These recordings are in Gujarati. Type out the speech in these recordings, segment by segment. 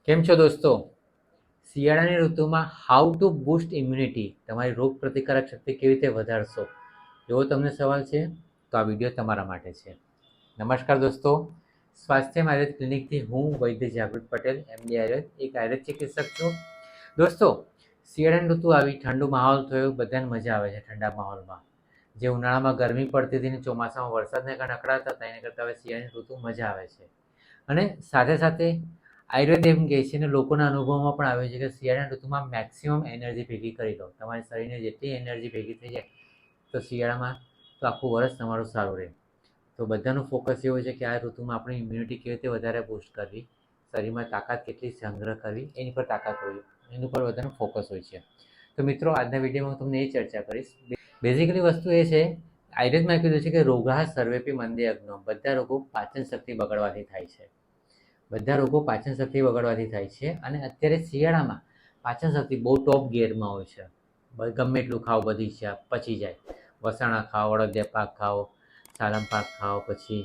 કેમ છો દોસ્તો? શિયાળાની ઋતુમાં હાઉ ટુ બૂસ્ટ ઇમ્યુનિટી, તમારી રોગ પ્રતિકારક શક્તિ કેવી રીતે વધારશો? જો તમને સવાલ છે તો આ વિડીયો તમારા માટે છે. નમસ્કાર દોસ્તો, સ્વાસ્થ્ય આયુર્વેદ ક્લિનિકથી હું વૈદ્ય જાગૃત પટેલ, એમડી આયુર્વેદ, એક આયુર્વેદ ચિકિત્સક છું. દોસ્તો, શિયાળાની ઋતુ આવી, ઠંડુ માહોલ થયો, બધાને મજા આવે છે ઠંડા માહોલમાં. જે ઉનાળામાં ગરમી પડતી હતી ને ચોમાસામાં વરસાદને કારણે અકળાતા હતા, એને કરતાં હવે શિયાળાની ઋતુ મજા આવે છે. અને સાથે સાથે આયુર્વેદ એમ કહે છે અને લોકોના અનુભવમાં પણ આવે છે કે શિયાળાની ઋતુમાં મેક્સિમમ એનર્જી ભેગી કરી લો. તમારી શરીરને જેટલી એનર્જી ભેગી થઈ જાય તો શિયાળામાં તો આખું વર્ષ તમારું સારું રહે. તો બધાનું ફોકસ એવું છે કે આ ઋતુમાં આપણી ઇમ્યુનિટી કેવી રીતે વધારે બૂસ્ટ કરવી, શરીરમાં તાકાત કેટલી સંગ્રહ કરવી, એની પર તાકાત હોય, એની પર બધાનું ફોકસ હોય છે. તો મિત્રો, આજના વિડીયોમાં હું તમને એ ચર્ચા કરીશ. બેઝિકલી વસ્તુ એ છે, આયુર્વેદમાં કીધું છે કે રોગા સર્વેપી મંદે અગ્નો, બધા રોગો પાચન શક્તિ બગડવાથી થાય છે. બધા રોગો પાચન શક્તિ બગડવાથી થાય છે. અને અત્યારે શિયાળામાં પાચન શક્તિ બહુ ટોપ ગિયરમાં હોય છે. ગમે એટલું ખાઓ, બધી પચી જાય. વસાણા ખાઓ, અડદિયા પાક ખાઓ, સાલમ પાક ખાઓ, પછી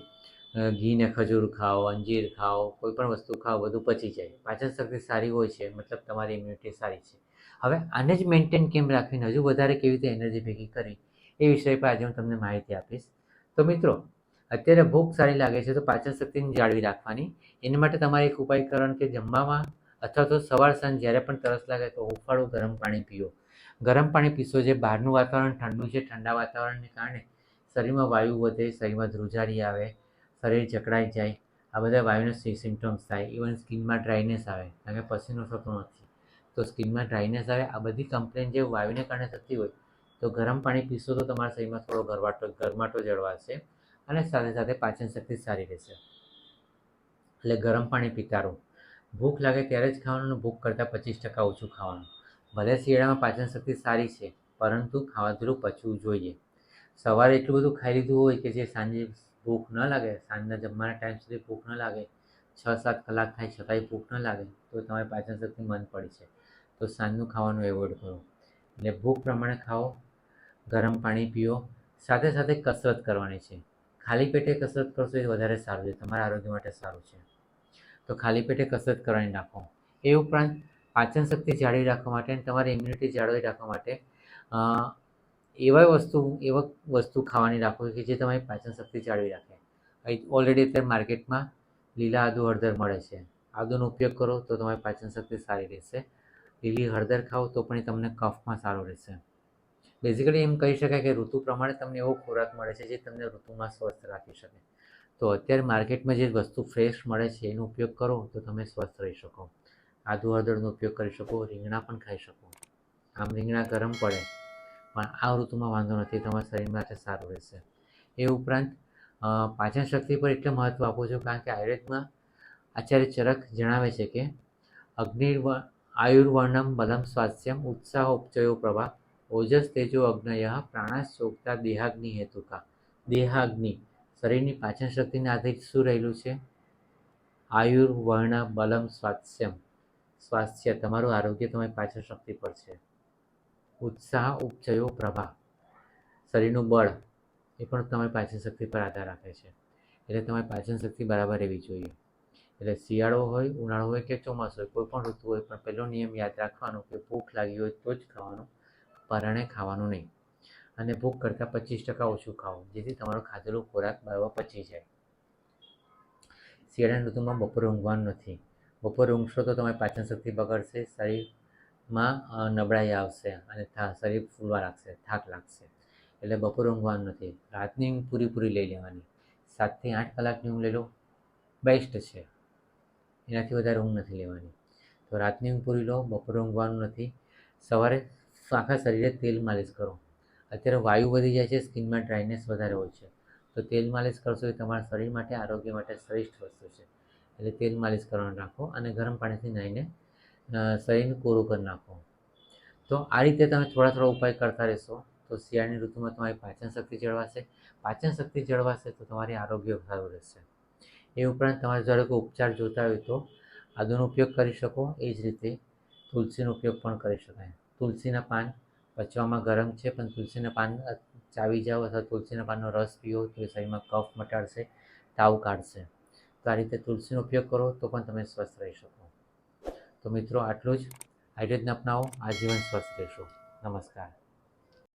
ઘી ને ખજૂર ખાઓ, અંજીર ખાઓ, કોઈ પણ વસ્તુ ખાઓ, બધું પચી જાય. પાચન શક્તિ સારી હોય છે, મતલબ તમારી ઇમ્યુનિટી સારી છે. હવે આને જ મેન્ટેન કેમ રાખીને હજુ વધારે કેવી રીતે એનર્જી ભેગી કરી, એ વિષય પર આજે હું તમને માહિતી આપીશ. તો મિત્રો, અત્યારે ભૂખ સારી લાગે છે તો પાચન શક્તિને જાળવી રાખવાની. એના માટે તમારે એક ઉપાય કરવાનો કે જમવામાં અથવા તો સવાર સાંજ જ્યારે પણ તરસ લાગે તો હુંફાળું ગરમ પાણી પીઓ. ગરમ પાણી પીશો, જે બહારનું વાતાવરણ ઠંડુ છે, ઠંડા વાતાવરણને કારણે શરીરમાં વાયુ વધે, શરીરમાં ધ્રુજારી આવે, શરીર જકડાઈ જાય, આ બધા વાયુના સિમ્ટમ્સ થાય. ઇવન સ્કિનમાં ડ્રાયનેસ આવે, કારણ કે પસીનો થતો નથી તો સ્કિનમાં ડ્રાયનેસ આવે. આ બધી કમ્પ્લેન જે વાયુને કારણે થતી હોય તો ગરમ પાણી પીશો તો તમારા શરીરમાં થોડો ગરમાટો જળવાશે અને સાથે સાથે પાચન શક્તિ સારી રહેશે. એટલે ગરમ પાણી પીતા રહો. ભૂખ લાગે ત્યારે જ ખાવાનું અને ભૂખ કરતાં 25% ઓછું ખાવાનું. ભલે શિયાળામાં પાચન શક્તિ સારી છે, પરંતુ ખાવાધરું પચવું જોઈએ. સવારે એટલું બધું ખાઈ લીધું હોય કે જે સાંજે ભૂખ ન લાગે, સાંજના જમવાના ટાઈમ સુધી ભૂખ ન લાગે, 6-7 કલાક થાય છતાંય ભૂખ ન લાગે, તો તમારી પાચન શક્તિ મંદ પડી છે. તો સાંજનું ખાવાનું એવોઇડ કરો. એટલે ભૂખ પ્રમાણે ખાઓ, ગરમ પાણી પીઓ, સાથે સાથે કસરત કરવાની છે. ખાલી પેટે કસરત કરશો એ વધારે સારું છે, તમારા આરોગ્ય માટે સારું છે. તો ખાલી પેટે કસરત કરવાની રાખો. એ ઉપરાંત પાચન શક્તિ જાળવી રાખવા માટે અને તમારી ઇમ્યુનિટી જાળવી રાખવા માટે એવા વસ્તુ ખાવાની રાખો કે જે તમારી પાચન શક્તિ જાળવી રાખે. ઓલરેડી અત્યારે માર્કેટમાં લીલા આદુ હળદર મળે છે. આદુનો ઉપયોગ કરો તો તમારી પાચન શક્તિ સારી રહેશે. લીલી હળદર ખાઓ તો પણ એ તમને કફમાં સારું રહેશે. બેઝિકલી એમ કહી શકાય કે ઋતુ પ્રમાણે તમને એવો ખોરાક મળે છે જે તમને ઋતુમાં સ્વસ્થ રાખી શકે. તો અત્યારે માર્કેટમાં જે વસ્તુ ફ્રેશ મળે છે એનો ઉપયોગ કરો તો તમે સ્વસ્થ રહી શકો. આદુ હળદરનો ઉપયોગ કરી શકો, રીંગણા પણ ખાઈ શકો. આમ રીંગણા ગરમ પડે પણ આ ઋતુમાં વાંધો નથી, તમારા શરીર માટે સારું રહેશે. એ ઉપરાંત પાચન શક્તિ પર એટલે મહત્ત્વ આપું છું કારણ કે આયુર્વેદમાં આચાર્ય ચરક જણાવે છે કે આયુર્વર્ણમ બલમ સ્વાસ્થ્યમ ઉત્સાહ ઉપચયો પ્રભા ઓજસ તેજો અગ્નય પ્રાણાશ્ચોક્તા દેહાગ્નિ હેતુકા. દેહાગ્નિ, શરીરની પાચન શક્તિને આધારિત શું રહેલું છે? આયુર્વર્ણ બલમ સ્વાસ્થ્યમ, સ્વાસ્થ્ય તમારું આરોગ્ય તમારી પાચન શક્તિ પર છે. ઉત્સાહ ઉપચયો પ્રભા, શરીરનું બળ એ પણ તમારી પાચન શક્તિ પર આધાર રાખે છે. એટલે તમારી પાચન શક્તિ બરાબર રહેવી જોઈએ. એટલે શિયાળો હોય, ઉનાળો હોય કે ચોમાસું હોય, કોઈ પણ ઋતુ હોય, પણ પહેલો નિયમ યાદ રાખવાનો કે ભૂખ લાગી હોય તો જ ખાવાનું, પરાણે ખાવાનું નહીં. અને ભૂખ કરતાં 25% ઓછું ખાઓ, જેથી તમારો ખાધેલો ખોરાક બરાબર પચી જાય. શિયાળાની ઋતુમાં બપોરે ઊંઘવાનું નથી. બપોરે ઊંઘશો તો તમારી પાચન શક્તિ બગડશે, શરીરમાં નબળાઈ આવશે અને શરીર ફૂલવા લાગશે, થાક લાગશે. એટલે બપોરે ઊંઘવાનું નથી. રાતની ઊંઘ પૂરી લઈ લેવાની. 7થી 8 કલાકની ઊંઘ લઈ લો, બેસ્ટ છે. એનાથી વધારે ઊંઘ નથી લેવાની. તો રાતની ઊંઘ પૂરી લો, બપોરે ઊંઘવાનું નથી. સવારે આખા શરીરે તેલ માલિશ કરો. અત્યારે વાયુ વધી જાય છે, સ્કિનમાં ડ્રાયનેસ વધારે હોય છે, તો તેલ માલિશ કરશો એ તમારા શરીર માટે, આરોગ્ય માટે શ્રેષ્ઠ વસ્તુ છે. એટલે તેલ માલિશ કરવાનું રાખો અને ગરમ પાણીથી નાહીને શરીરને કોરું કરી નાખો. તો આ રીતે તમે થોડા ઉપાય કરતા રહેશો તો શિયાળાની ઋતુમાં તમારી પાચન શક્તિ જળવાશે. પાચન શક્તિ જળવાશે તો તમારી આરોગ્ય સારું રહેશે. એ ઉપરાંત તમારે જ્યારે કોઈ ઉપચાર જોતા હોય તો આદુનો ઉપયોગ કરી શકો. એ જ રીતે તુલસીનો ઉપયોગ પણ કરી શકાય. તુલસીના પાન પચવામાં ગરમ છે, પણ તુલસીના પાન ચાવી જાઓ અથવા તુલસીના પાનનો રસ પીઓ તો એ શરીરમાં કફ મટાડશે, તાવ કાઢશે. તો આ રીતે તુલસીનો ઉપયોગ કરો તો પણ તમે સ્વસ્થ રહી શકો. તો મિત્રો આટલું જ. આયુર્વેદને અપનાવો, આજીવન સ્વસ્થ રહેશો. નમસ્કાર.